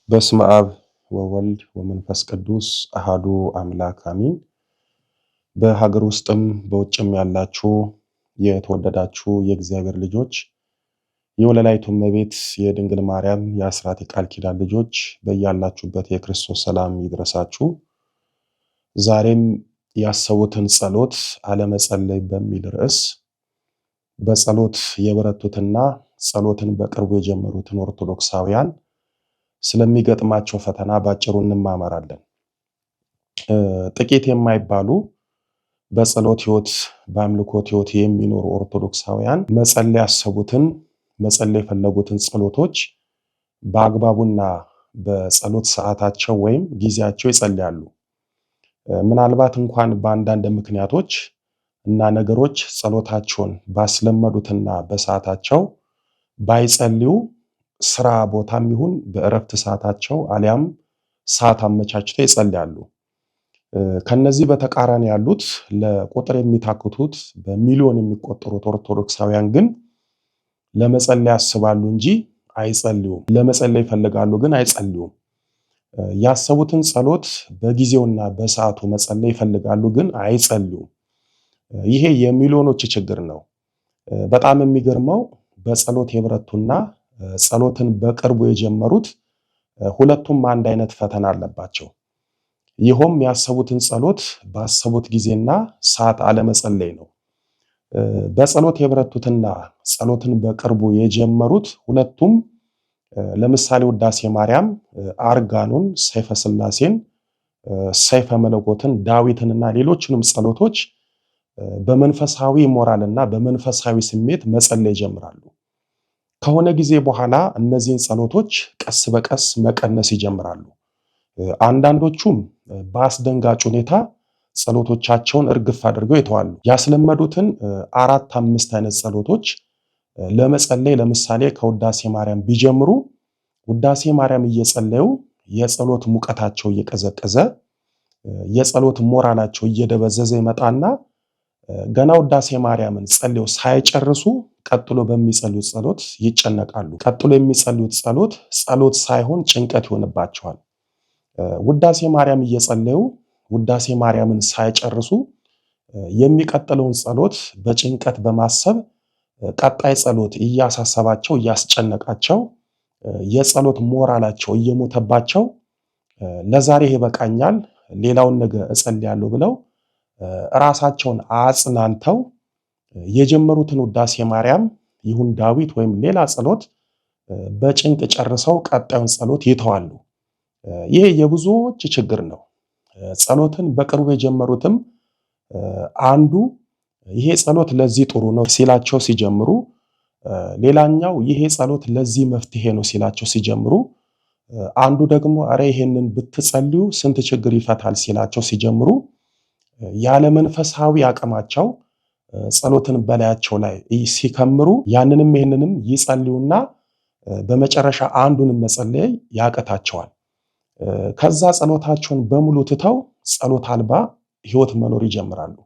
በስመ አብ ወወልድ ወመንፈስ ቅዱስ አሃዱ አምላክ አሚን። በሀገር ውስጥም በውጭም ያላችሁ የተወደዳችሁ የእግዚአብሔር ልጆች የወለላይቱ እመቤት የድንግል ማርያም የአስራት የቃል ኪዳን ልጆች በያላችሁበት የክርስቶስ ሰላም ይድረሳችሁ። ዛሬም ያሰቡትን ጸሎት አለመጸለይ በሚል ርዕስ በጸሎት የበረቱትና ጸሎትን በቅርቡ የጀመሩትን ኦርቶዶክሳውያን ስለሚገጥማቸው ፈተና ባጭሩ እንማማራለን። ጥቂት የማይባሉ በጸሎት ሕይወት በአምልኮት ሕይወት የሚኖሩ ኦርቶዶክሳውያን መጸለይ ያሰቡትን መጸለይ የፈለጉትን ጸሎቶች በአግባቡና በጸሎት ሰዓታቸው ወይም ጊዜያቸው ይጸልያሉ። ምናልባት እንኳን በአንዳንድ ምክንያቶች እና ነገሮች ጸሎታቸውን ባስለመዱትና በሰዓታቸው ባይጸልዩ ስራ ቦታም ይሁን በእረፍት ሰዓታቸው አሊያም ሰዓት አመቻችተው ይጸልያሉ። ከነዚህ በተቃራኒ ያሉት ለቁጥር የሚታክቱት በሚሊዮን የሚቆጠሩት ኦርቶዶክሳውያን ግን ለመጸለይ ያስባሉ እንጂ አይጸልዩም። ለመጸለይ ይፈልጋሉ ግን አይጸልዩም። ያሰቡትን ጸሎት በጊዜውና በሰዓቱ መጸለይ ይፈልጋሉ ግን አይጸልዩም። ይሄ የሚሊዮኖች ችግር ነው። በጣም የሚገርመው በጸሎት የበረቱና ጸሎትን በቅርቡ የጀመሩት ሁለቱም አንድ አይነት ፈተና አለባቸው። ይኸውም ያሰቡትን ጸሎት ባሰቡት ጊዜና ሰዓት አለመጸለይ ነው። በጸሎት የበረቱትና ጸሎትን በቅርቡ የጀመሩት ሁለቱም ለምሳሌ ውዳሴ ማርያም፣ አርጋኑን፣ ሰይፈ ሥላሴን፣ ሰይፈ መለኮትን፣ ዳዊትንና ሌሎችንም ጸሎቶች በመንፈሳዊ ሞራልና በመንፈሳዊ ስሜት መጸለይ ይጀምራሉ። ከሆነ ጊዜ በኋላ እነዚህን ጸሎቶች ቀስ በቀስ መቀነስ ይጀምራሉ። አንዳንዶቹም በአስደንጋጭ ሁኔታ ጸሎቶቻቸውን እርግፍ አድርገው ይተዋሉ። ያስለመዱትን 4-5 አይነት ጸሎቶች ለመጸለይ ለምሳሌ ከውዳሴ ማርያም ቢጀምሩ ውዳሴ ማርያም እየጸለዩ የጸሎት ሙቀታቸው እየቀዘቀዘ የጸሎት ሞራላቸው እየደበዘዘ ይመጣና ገና ውዳሴ ማርያምን ጸልየው ሳይጨርሱ ቀጥሎ በሚጸልዩት ጸሎት ይጨነቃሉ። ቀጥሎ የሚጸልዩት ጸሎት ሳይሆን ጭንቀት ይሆንባቸዋል። ውዳሴ ማርያም እየጸለዩ ውዳሴ ማርያምን ሳይጨርሱ የሚቀጥለውን ጸሎት በጭንቀት በማሰብ ቀጣይ ጸሎት እያሳሰባቸው እያስጨነቃቸው የጸሎት ሞራላቸው እየሞተባቸው ለዛሬ ይበቃኛል ሌላውን ነገ እጸልያለሁ ብለው ራሳቸውን አጽናንተው የጀመሩትን ውዳሴ ማርያም ይሁን ዳዊት ወይም ሌላ ጸሎት በጭንቅ ጨርሰው ቀጣዩን ጸሎት ይተዋሉ። ይሄ የብዙዎች ችግር ነው። ጸሎትን በቅርቡ የጀመሩትም አንዱ ይሄ ጸሎት ለዚህ ጥሩ ነው ሲላቸው ሲጀምሩ፣ ሌላኛው ይሄ ጸሎት ለዚህ መፍትሄ ነው ሲላቸው ሲጀምሩ፣ አንዱ ደግሞ አረ ይሄንን ብትጸልዩ ስንት ችግር ይፈታል ሲላቸው ሲጀምሩ ያለ መንፈሳዊ አቅማቸው ጸሎትን በላያቸው ላይ ሲከምሩ ያንንም ይሄንንም ይጸልዩና በመጨረሻ አንዱንም መጸለይ ያቀታቸዋል። ከዛ ጸሎታቸውን በሙሉ ትተው ጸሎት አልባ ሕይወት መኖር ይጀምራሉ።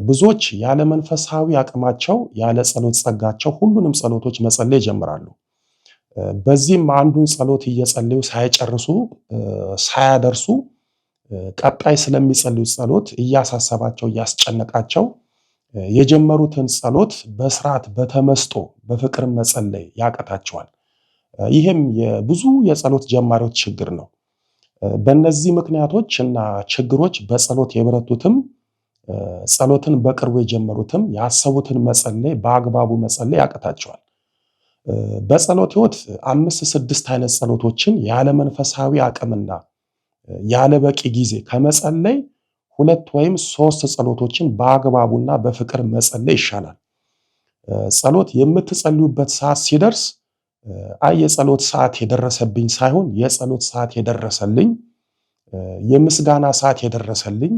ብዙዎች ያለ መንፈሳዊ አቅማቸው ያለ ጸሎት ጸጋቸው ሁሉንም ጸሎቶች መጸለይ ይጀምራሉ። በዚህም አንዱን ጸሎት እየጸለዩ ሳይጨርሱ ሳያደርሱ ቀጣይ ስለሚጸልዩት ጸሎት እያሳሰባቸው እያስጨነቃቸው የጀመሩትን ጸሎት በስርዓት በተመስጦ በፍቅር መጸለይ ያቀታቸዋል። ይህም የብዙ የጸሎት ጀማሪዎች ችግር ነው። በእነዚህ ምክንያቶች እና ችግሮች በጸሎት የበረቱትም ጸሎትን በቅርቡ የጀመሩትም ያሰቡትን መጸለይ በአግባቡ መጸለይ ያቀታቸዋል። በጸሎት ህይወት 5-6 አይነት ጸሎቶችን ያለ መንፈሳዊ አቅምና ያለ በቂ ጊዜ ከመጸለይ 2 ወይም 3 ጸሎቶችን በአግባቡና በፍቅር መጸለይ ይሻላል። ጸሎት የምትጸልዩበት ሰዓት ሲደርስ አይ የጸሎት ሰዓት የደረሰብኝ ሳይሆን የጸሎት ሰዓት የደረሰልኝ፣ የምስጋና ሰዓት የደረሰልኝ፣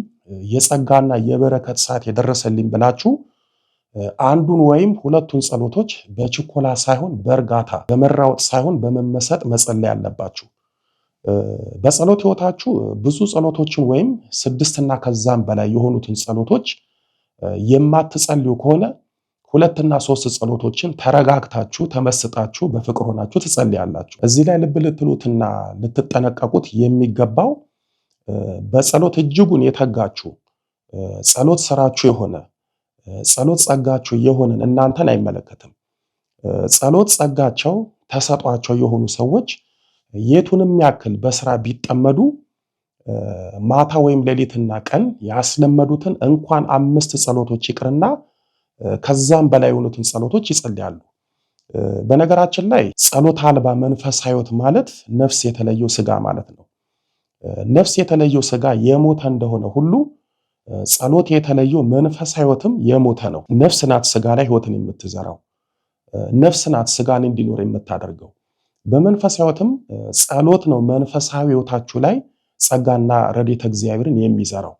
የጸጋና የበረከት ሰዓት የደረሰልኝ ብላችሁ አንዱን ወይም 2ቱን ጸሎቶች በችኮላ ሳይሆን በእርጋታ በመራወጥ ሳይሆን በመመሰጥ መጸለይ አለባችሁ። በጸሎት ህይወታችሁ ብዙ ጸሎቶችን ወይም 6 እና ከዛም በላይ የሆኑትን ጸሎቶች የማትጸልዩ ከሆነ 2 እና 3 ጸሎቶችን ተረጋግታችሁ ተመስጣችሁ በፍቅር ሆናችሁ ትጸልያላችሁ። እዚህ ላይ ልብ ልትሉትና ልትጠነቀቁት የሚገባው በጸሎት እጅጉን የተጋችሁ ጸሎት ስራችሁ የሆነ ጸሎት ጸጋችሁ የሆነን እናንተን አይመለከትም። ጸሎት ጸጋቸው ተሰጧቸው የሆኑ ሰዎች የቱንም ያክል በስራ ቢጠመዱ ማታ ወይም ሌሊትና ቀን ያስለመዱትን እንኳን 5 ጸሎቶች ይቅርና ከዛም በላይ የሆኑትን ጸሎቶች ይጸልያሉ። በነገራችን ላይ ጸሎት አልባ መንፈሳዊ ሕይወት ማለት ነፍስ የተለየው ስጋ ማለት ነው። ነፍስ የተለየው ስጋ የሞተ እንደሆነ ሁሉ ጸሎት የተለየው መንፈሳዊ ሕይወትም የሞተ ነው። ነፍስ ናት ስጋ ላይ ሕይወትን የምትዘራው። ነፍስ ናት ስጋን እንዲኖር የምታደርገው። በመንፈሳዊ ሕይወትም ጸሎት ነው መንፈሳዊ ሕይወታችሁ ላይ ጸጋና ረድኤተ እግዚአብሔርን የሚዘራው።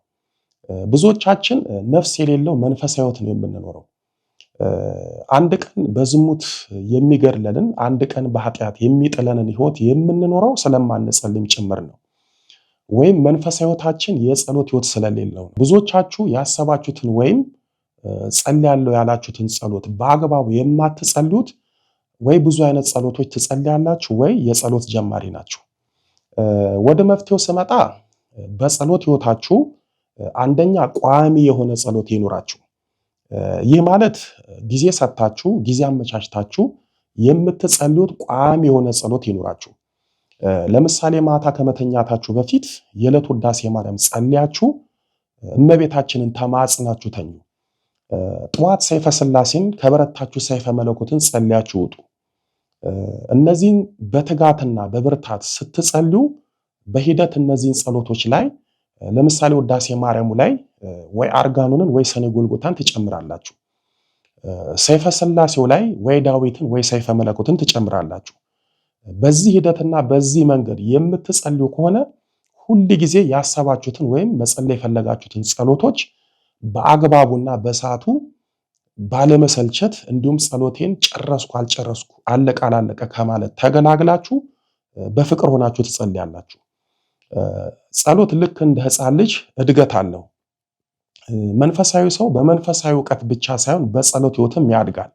ብዙዎቻችን ነፍስ የሌለው መንፈሳዊ ሕይወት ነው የምንኖረው። አንድ ቀን በዝሙት የሚገድለንን አንድ ቀን በኃጢአት የሚጥለንን ሕይወት የምንኖረው ስለማንጸልይም ጭምር ነው። ወይም መንፈሳዊ ሕይወታችን የጸሎት ሕይወት ስለሌለው ነው። ብዙዎቻችሁ ያሰባችሁትን ወይም ጸልያለሁ ያላችሁትን ጸሎት በአግባቡ የማትጸልዩት ወይ ብዙ አይነት ጸሎቶች ትጸልያላችሁ ወይ የጸሎት ጀማሪ ናችሁ። ወደ መፍትሄው ስመጣ በጸሎት ሕይወታችሁ አንደኛ ቋሚ የሆነ ጸሎት ይኑራችሁ። ይህ ማለት ጊዜ ሰጥታችሁ ጊዜ አመቻችታችሁ የምትጸልዩት ቋሚ የሆነ ጸሎት ይኑራችሁ። ለምሳሌ ማታ ከመተኛታችሁ በፊት የዕለት ውዳሴ ማርያም ጸልያችሁ እመቤታችንን ተማጽናችሁ ተኙ። ጠዋት ሰይፈ ሥላሴን ከበረታችሁ ሰይፈ መለኮትን ጸልያችሁ ውጡ። እነዚህን በትጋትና በብርታት ስትጸልዩ በሂደት እነዚህን ጸሎቶች ላይ ለምሳሌ ውዳሴ ማርያሙ ላይ ወይ አርጋኑንን ወይ ሰኔ ጎልጎታን ትጨምራላችሁ። ሰይፈ ሥላሴው ላይ ወይ ዳዊትን ወይ ሰይፈ መለኮትን ትጨምራላችሁ። በዚህ ሂደትና በዚህ መንገድ የምትጸልዩ ከሆነ ሁል ጊዜ ያሰባችሁትን ወይም መጸለይ የፈለጋችሁትን ጸሎቶች በአግባቡና በሰዓቱ ባለመሰልቸት እንዲሁም ጸሎቴን ጨረስኩ አልጨረስኩ አለቀ አላለቀ ከማለት ተገላግላችሁ በፍቅር ሆናችሁ ትጸልያላችሁ። ጸሎት ልክ እንደ ሕፃን ልጅ እድገት አለው። መንፈሳዊ ሰው በመንፈሳዊ እውቀት ብቻ ሳይሆን በጸሎት ሕይወትም ያድጋል።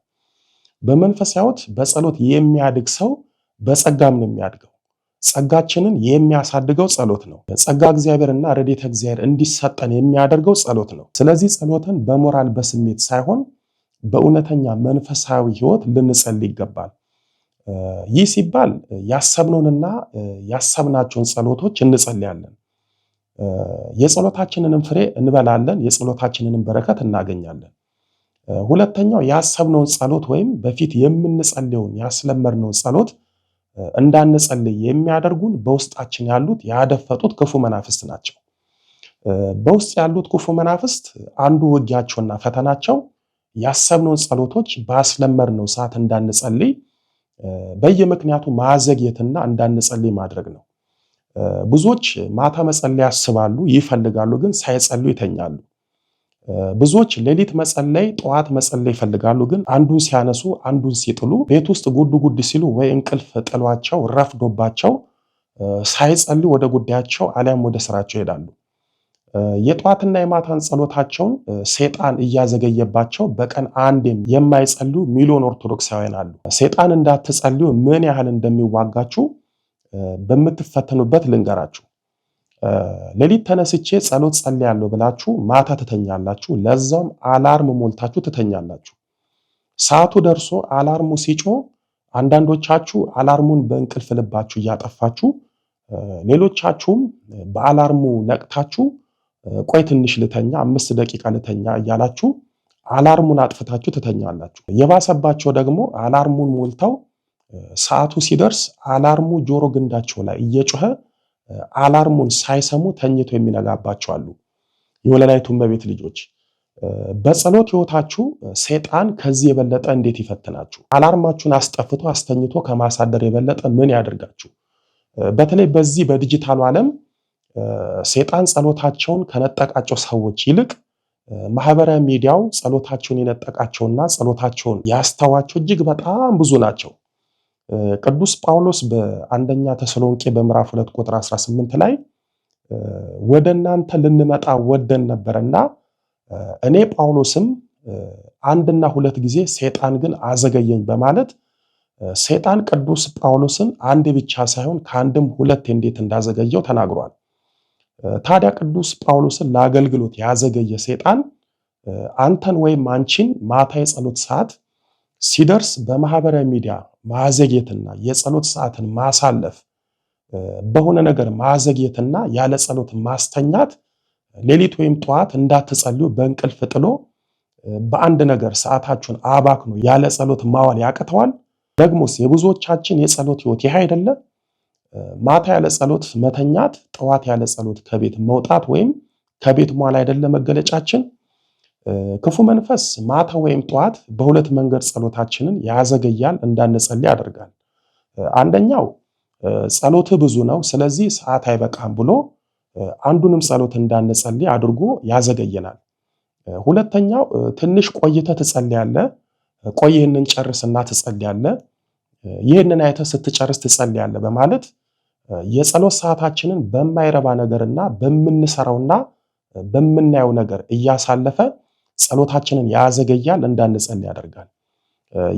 በመንፈሳዊ ሕይወት በጸሎት የሚያድግ ሰው በጸጋም ነው የሚያድገው። ጸጋችንን የሚያሳድገው ጸሎት ነው። ጸጋ እግዚአብሔርና ረድኤተ እግዚአብሔር እንዲሰጠን የሚያደርገው ጸሎት ነው። ስለዚህ ጸሎትን በሞራል በስሜት ሳይሆን በእውነተኛ መንፈሳዊ ሕይወት ልንጸልይ ይገባል። ይህ ሲባል ያሰብነውንና ያሰብናቸውን ጸሎቶች እንጸልያለን። የጸሎታችንንም ፍሬ እንበላለን፣ የጸሎታችንንም በረከት እናገኛለን። ሁለተኛው ያሰብነውን ጸሎት ወይም በፊት የምንጸልየውን ያስለመድነውን ጸሎት እንዳንጸልይ የሚያደርጉን በውስጣችን ያሉት ያደፈጡት ክፉ መናፍስት ናቸው። በውስጥ ያሉት ክፉ መናፍስት አንዱ ውጊያቸውና ፈተናቸው ያሰብነውን ጸሎቶች ባስለመድነው ሰዓት እንዳንጸልይ በየምክንያቱ ማዘግየትና እንዳንጸልይ ማድረግ ነው። ብዙዎች ማታ መጸለይ ያስባሉ፣ ይፈልጋሉ፣ ግን ሳይጸልዩ ይተኛሉ። ብዙዎች ሌሊት መጸለይ፣ ጠዋት መጸለይ ይፈልጋሉ፣ ግን አንዱን ሲያነሱ አንዱን ሲጥሉ ቤት ውስጥ ጉድ ጉድ ሲሉ ወይ እንቅልፍ ጥሏቸው ረፍዶባቸው ሳይጸልዩ ወደ ጉዳያቸው አሊያም ወደ ስራቸው ይሄዳሉ። የጠዋትና የማታን ጸሎታቸውን ሰይጣን እያዘገየባቸው በቀን አንዴም የማይጸልዩ ሚሊዮን ኦርቶዶክሳውያን አሉ። ሰይጣን እንዳትጸልዩ ምን ያህል እንደሚዋጋችሁ በምትፈተኑበት ልንገራችሁ። ሌሊት ተነስቼ ጸሎት ጸልያለሁ ብላችሁ ማታ ትተኛላችሁ። ለዛውም አላርም ሞልታችሁ ትተኛላችሁ። ሰዓቱ ደርሶ አላርሙ ሲጮህ አንዳንዶቻችሁ አላርሙን በእንቅልፍ ልባችሁ እያጠፋችሁ፣ ሌሎቻችሁም በአላርሙ ነቅታችሁ ቆይ ትንሽ ልተኛ 5 ደቂቃ ልተኛ እያላችሁ አላርሙን አጥፍታችሁ ትተኛላችሁ። የባሰባቸው ደግሞ አላርሙን ሞልተው ሰዓቱ ሲደርስ አላርሙ ጆሮ ግንዳቸው ላይ እየጮኸ አላርሙን ሳይሰሙ ተኝቶ የሚነጋባቸው አሉ። የወለላይቱ እመቤት ልጆች በጸሎት ሕይወታችሁ ሰይጣን ከዚህ የበለጠ እንዴት ይፈትናችሁ? አላርማችሁን አስጠፍቶ አስተኝቶ ከማሳደር የበለጠ ምን ያደርጋችሁ? በተለይ በዚህ በዲጂታሉ ዓለም ሰይጣን ጸሎታቸውን ከነጠቃቸው ሰዎች ይልቅ ማህበራዊ ሚዲያው ጸሎታቸውን የነጠቃቸውና ጸሎታቸውን ያስተዋቸው እጅግ በጣም ብዙ ናቸው። ቅዱስ ጳውሎስ በአንደኛ ተሰሎንቄ በምዕራፍ 2 ቁጥር 18 ላይ ወደ እናንተ ልንመጣ ወደን ነበርና እኔ ጳውሎስም አንድና ሁለት ጊዜ ሰይጣን ግን አዘገየኝ በማለት ሰይጣን ቅዱስ ጳውሎስን አንድ ብቻ ሳይሆን ከአንድም ሁለት እንዴት እንዳዘገየው ተናግሯል። ታዲያ ቅዱስ ጳውሎስን ለአገልግሎት ያዘገየ ሰይጣን አንተን ወይም አንቺን ማታ የጸሎት ሰዓት ሲደርስ በማህበራዊ ሚዲያ ማዘግየትና የጸሎት ሰዓትን ማሳለፍ በሆነ ነገር ማዘግየትና ያለ ጸሎት ማስተኛት ሌሊት ወይም ጠዋት እንዳትጸልዩ በእንቅልፍ ጥሎ በአንድ ነገር ሰዓታችሁን አባክኖ ያለ ጸሎት ማዋል ያቅተዋል። ደግሞስ የብዙዎቻችን የጸሎት ሕይወት ይሄ አይደለ? ማታ ያለ ጸሎት መተኛት፣ ጠዋት ያለ ጸሎት ከቤት መውጣት ወይም ከቤት መዋል አይደለ መገለጫችን? ክፉ መንፈስ ማታ ወይም ጠዋት በሁለት መንገድ ጸሎታችንን ያዘገያል፣ እንዳንጸልይ ያደርጋል። አንደኛው ጸሎት ብዙ ነው ስለዚህ ሰዓት አይበቃም ብሎ አንዱንም ጸሎት እንዳንጸልይ አድርጎ ያዘገየናል። ሁለተኛው ትንሽ ቆይተህ ትጸልያለህ፣ ቆይ ይህንን ጨርስና ትጸልያለህ፣ ይህንን አይተህ ስትጨርስ ትጸልያለህ በማለት የጸሎት ሰዓታችንን በማይረባ ነገርና በምንሰራውና በምናየው ነገር እያሳለፈ ጸሎታችንን ያዘገያል፣ እንዳንጸልይ ያደርጋል።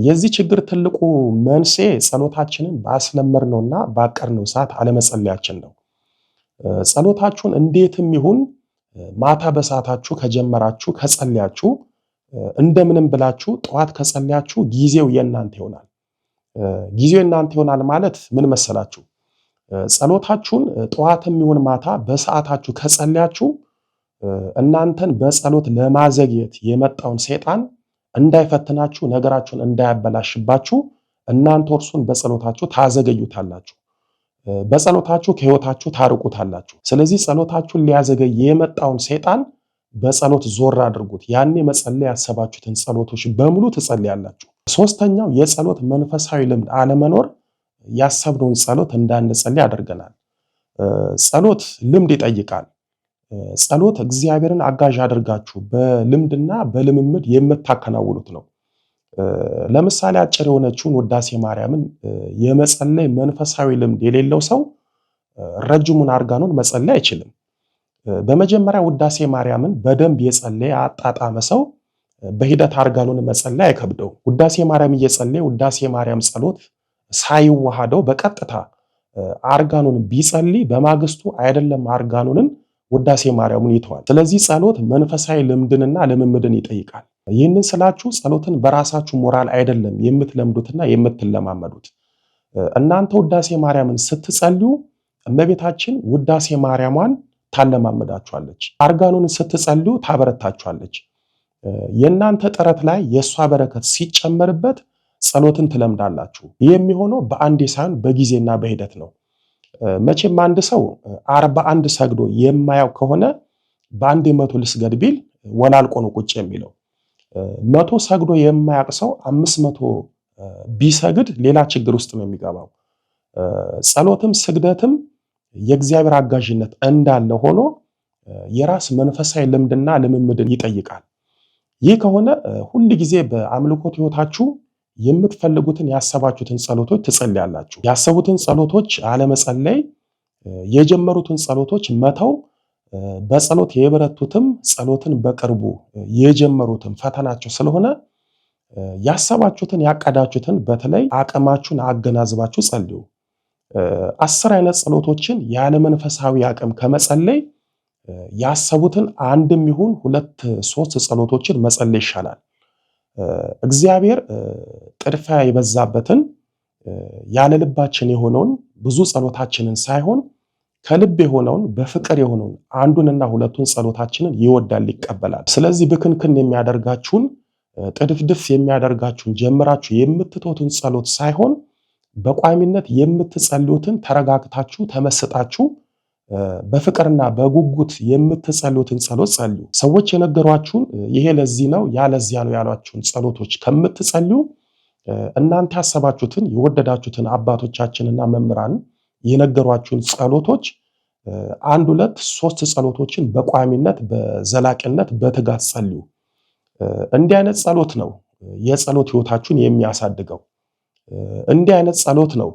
የዚህ ችግር ትልቁ መንስኤ ጸሎታችንን ባስለመድነውና ባቀድነው ሰዓት አለመጸለያችን ነው። ጸሎታችሁን እንዴትም ይሁን ማታ በሰዓታችሁ ከጀመራችሁ ከጸለያችሁ እንደምንም ብላችሁ ጠዋት ከጸለያችሁ ጊዜው የእናንተ ይሆናል። ጊዜው የእናንተ ይሆናል ማለት ምን መሰላችሁ? ጸሎታችሁን ጠዋትም ይሁን ማታ በሰዓታችሁ ከጸለያችሁ እናንተን በጸሎት ለማዘግየት የመጣውን ሰይጣን እንዳይፈትናችሁ፣ ነገራችሁን እንዳያበላሽባችሁ እናንተ እርሱን በጸሎታችሁ ታዘገዩታላችሁ። በጸሎታችሁ ከሕይወታችሁ ታርቁታላችሁ። ስለዚህ ጸሎታችሁን ሊያዘገይ የመጣውን ሰይጣን በጸሎት ዞር አድርጉት። ያኔ መጸለይ ያሰባችሁትን ጸሎቶች በሙሉ ትጸልያላችሁ። ሶስተኛው የጸሎት መንፈሳዊ ልምድ አለመኖር ያሰብነውን ጸሎት እንዳንጸልይ ያደርገናል። ጸሎት ልምድ ይጠይቃል። ጸሎት እግዚአብሔርን አጋዥ አድርጋችሁ በልምድና በልምምድ የምታከናውኑት ነው። ለምሳሌ አጭር የሆነችውን ውዳሴ ማርያምን የመጸለይ መንፈሳዊ ልምድ የሌለው ሰው ረጅሙን አርጋኑን መጸለይ አይችልም። በመጀመሪያ ውዳሴ ማርያምን በደንብ የጸለየ አጣጣመ ሰው በሂደት አርጋኑን መጸለይ አይከብደው። ውዳሴ ማርያም እየጸለየ ውዳሴ ማርያም ጸሎት ሳይዋሃደው በቀጥታ አርጋኑን ቢጸልይ በማግስቱ አይደለም አርጋኑንን ውዳሴ ማርያምን ይተዋል። ስለዚህ ጸሎት መንፈሳዊ ልምድንና ልምምድን ይጠይቃል። ይህንን ስላችሁ ጸሎትን በራሳችሁ ሞራል አይደለም የምትለምዱትና የምትለማመዱት። እናንተ ውዳሴ ማርያምን ስትጸልዩ እመቤታችን ውዳሴ ማርያሟን ታለማመዳችኋለች። አርጋኑን ስትጸልዩ ታበረታችኋለች። የእናንተ ጥረት ላይ የእሷ በረከት ሲጨመርበት ጸሎትን ትለምዳላችሁ። ይህ የሚሆነው በአንዴ ሳይሆን በጊዜና በሂደት ነው። መቼም አንድ ሰው 41 ሰግዶ የማያው ከሆነ በአንድ 100 ልስገድ ቢል ወላልቆ ነው ቁጭ የሚለው። 100 ሰግዶ የማያቅ ሰው 500 ቢሰግድ ሌላ ችግር ውስጥ ነው የሚገባው። ጸሎትም ስግደትም የእግዚአብሔር አጋዥነት እንዳለ ሆኖ የራስ መንፈሳዊ ልምድና ልምምድን ይጠይቃል። ይህ ከሆነ ሁል ጊዜ በአምልኮት ሕይወታችሁ የምትፈልጉትን ያሰባችሁትን ጸሎቶች ትጸልያላችሁ። ያሰቡትን ጸሎቶች አለመጸለይ፣ የጀመሩትን ጸሎቶች መተው፣ በጸሎት የበረቱትም ጸሎትን በቅርቡ የጀመሩትም ፈተናቸው ስለሆነ ያሰባችሁትን ያቀዳችሁትን በተለይ አቅማችሁን አገናዝባችሁ ጸልዩ። 10 አይነት ጸሎቶችን ያለ መንፈሳዊ አቅም ከመጸለይ ያሰቡትን አንድም ይሁን 2 3 ጸሎቶችን መጸለይ ይሻላል። እግዚአብሔር ጥድፊያ የበዛበትን ያለ ልባችን የሆነውን ብዙ ጸሎታችንን ሳይሆን ከልብ የሆነውን በፍቅር የሆነውን አንዱንና ሁለቱን ጸሎታችንን ይወዳል፣ ይቀበላል። ስለዚህ ብክንክን የሚያደርጋችሁን ጥድፍድፍ የሚያደርጋችሁን ጀምራችሁ የምትተውትን ጸሎት ሳይሆን በቋሚነት የምትጸልዩትን ተረጋግታችሁ ተመስጣችሁ በፍቅርና በጉጉት የምትጸልዩትን ጸሎት ጸልዩ። ሰዎች የነገሯችሁን ይሄ ለዚህ ነው ያ ለዚያ ነው ያሏችሁን ጸሎቶች ከምትጸልዩ እናንተ ያሰባችሁትን የወደዳችሁትን አባቶቻችንና መምህራን የነገሯችሁን ጸሎቶች አንድ ሁለት ሶስት ጸሎቶችን በቋሚነት በዘላቂነት በትጋት ጸልዩ። እንዲህ አይነት ጸሎት ነው የጸሎት ህይወታችሁን የሚያሳድገው። እንዲህ አይነት ጸሎት ነው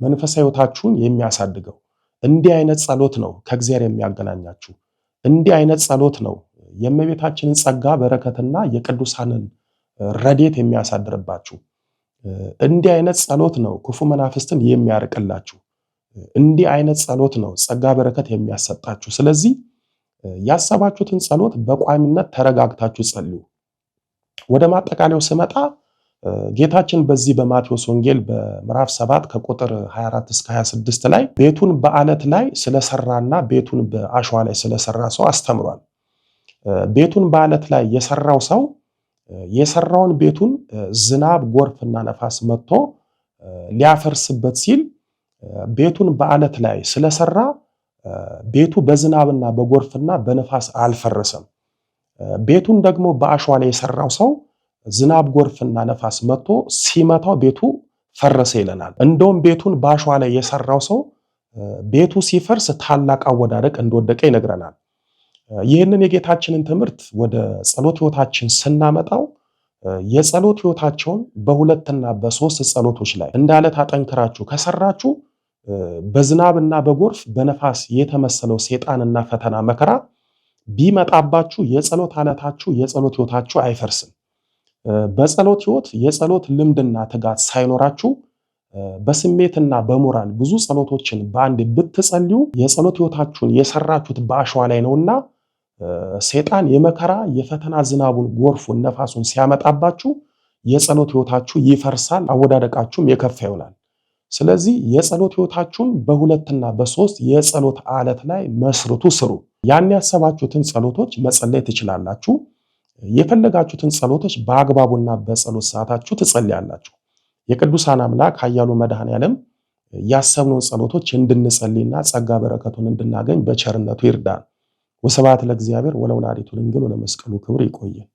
መንፈሳዊ ህይወታችሁን የሚያሳድገው። እንዲህ አይነት ጸሎት ነው ከእግዚአብሔር የሚያገናኛችሁ። እንዲህ አይነት ጸሎት ነው የእመቤታችንን ጸጋ በረከትና የቅዱሳንን ረድኤት የሚያሳድርባችሁ። እንዲህ አይነት ጸሎት ነው ክፉ መናፍስትን የሚያርቅላችሁ። እንዲህ አይነት ጸሎት ነው ጸጋ በረከት የሚያሰጣችሁ። ስለዚህ ያሰባችሁትን ጸሎት በቋሚነት ተረጋግታችሁ ጸልዩ። ወደ ማጠቃለያው ስመጣ ጌታችን በዚህ በማቴዎስ ወንጌል በምዕራፍ 7 ከቁጥር 24 እስከ 26 ላይ ቤቱን በአለት ላይ ስለሰራና ቤቱን በአሸዋ ላይ ስለሰራ ሰው አስተምሯል። ቤቱን በአለት ላይ የሰራው ሰው የሰራውን ቤቱን ዝናብ፣ ጎርፍና ነፋስ መጥቶ ሊያፈርስበት ሲል ቤቱን በአለት ላይ ስለሰራ ቤቱ በዝናብና በጎርፍና በነፋስ አልፈረሰም። ቤቱን ደግሞ በአሸዋ ላይ የሰራው ሰው ዝናብ፣ ጎርፍና ነፋስ መጥቶ ሲመታው ቤቱ ፈረሰ ይለናል። እንደውም ቤቱን በአሸዋ ላይ የሰራው ሰው ቤቱ ሲፈርስ ታላቅ አወዳደቅ እንደወደቀ ይነግረናል። ይህንን የጌታችንን ትምህርት ወደ ጸሎት ህይወታችን ስናመጣው የጸሎት ህይወታቸውን በሁለትና በሶስት ጸሎቶች ላይ እንዳለ ታጠንክራችሁ ከሰራችሁ በዝናብና በጎርፍ በነፋስ የተመሰለው ሰይጣንና ፈተና መከራ ቢመጣባችሁ የጸሎት አለታችሁ የጸሎት ህይወታችሁ አይፈርስም። በጸሎት ህይወት የጸሎት ልምድና ትጋት ሳይኖራችሁ በስሜትና በሞራል ብዙ ጸሎቶችን በአንድ ብትጸልዩ የጸሎት ህይወታችሁን የሰራችሁት በአሸዋ ላይ ነውና ሰይጣን የመከራ የፈተና ዝናቡን፣ ጎርፉን፣ ነፋሱን ሲያመጣባችሁ የጸሎት ህይወታችሁ ይፈርሳል፣ አወዳደቃችሁም የከፋ ይሆናል። ስለዚህ የጸሎት ህይወታችሁን በሁለትና በሶስት የጸሎት አለት ላይ መስርቱ፣ ስሩ። ያን ያሰባችሁትን ጸሎቶች መጸለይ ትችላላችሁ። የፈለጋችሁትን ጸሎቶች በአግባቡና በጸሎት ሰዓታችሁ ትጸልያላችሁ። የቅዱሳን አምላክ ኃያሉ መድኃኔዓለም ያሰብነውን ጸሎቶች እንድንጸልይና ጸጋ በረከቱን እንድናገኝ በቸርነቱ ይርዳን። ወስብሐት ለእግዚአብሔር ወለወላዲቱ ድንግል ወለመስቀሉ ክቡር። ይቆየን።